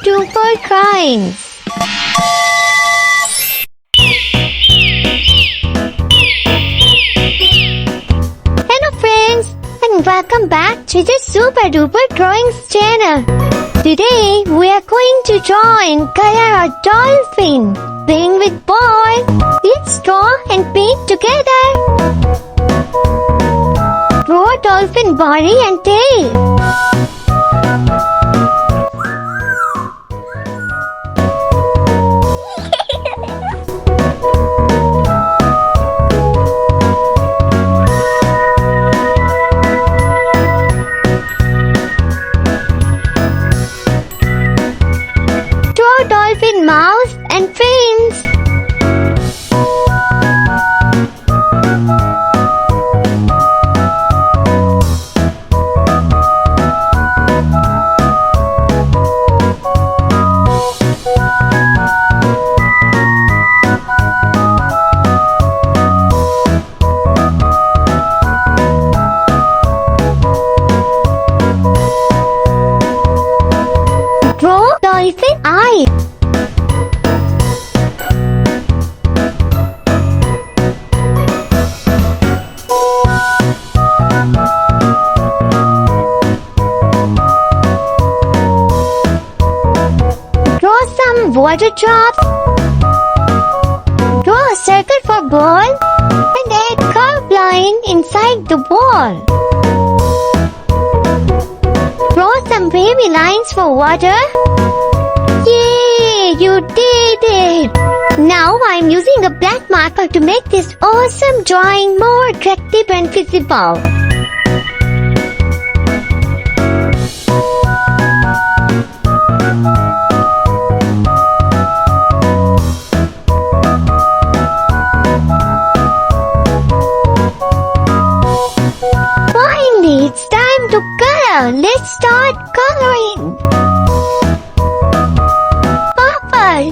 Duper crimes. Hello friends, and welcome back to the Super Duper Drawings channel. Today we are going to draw and color a dolphin playing with ball. Let's draw and paint together. Draw a dolphin body and tail. Dolphin mouth and fins. Draw dolphin eye. Water drops. Draw a circle for ball and add curved line inside the ball. Draw some wavy lines for water. Yay! You did it! Now I'm using a black marker to make this awesome drawing more attractive and visible. It's time to color. Let's start coloring. Purple.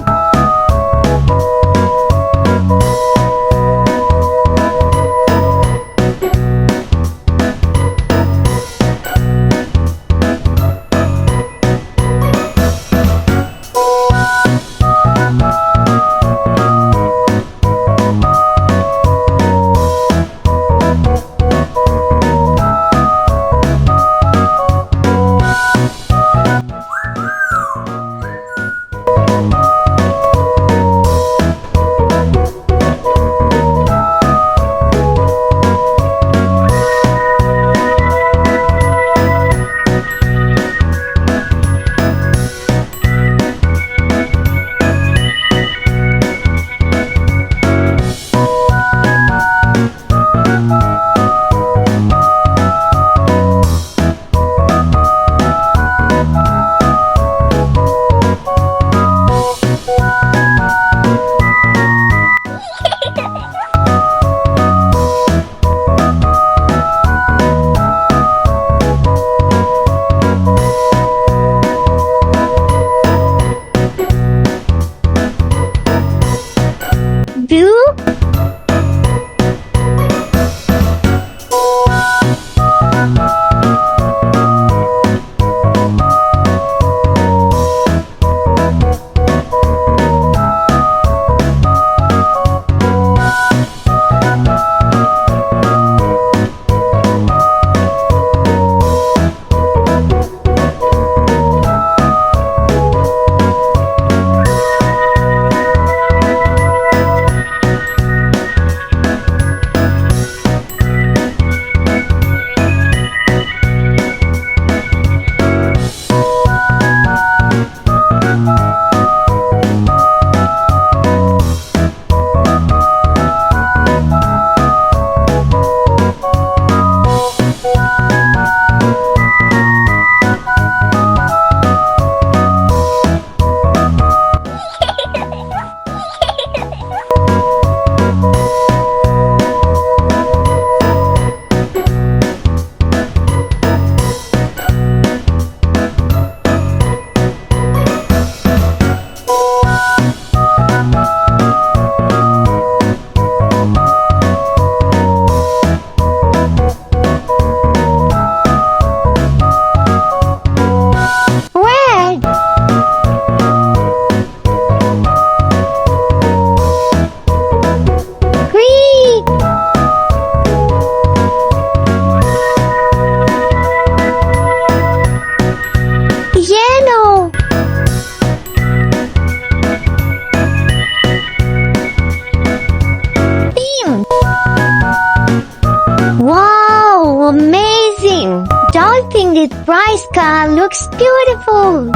with Bryce car looks beautiful.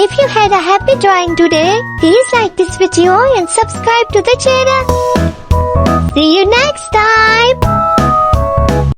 If you had a happy drawing today, please like this video and subscribe to the channel. See you next time.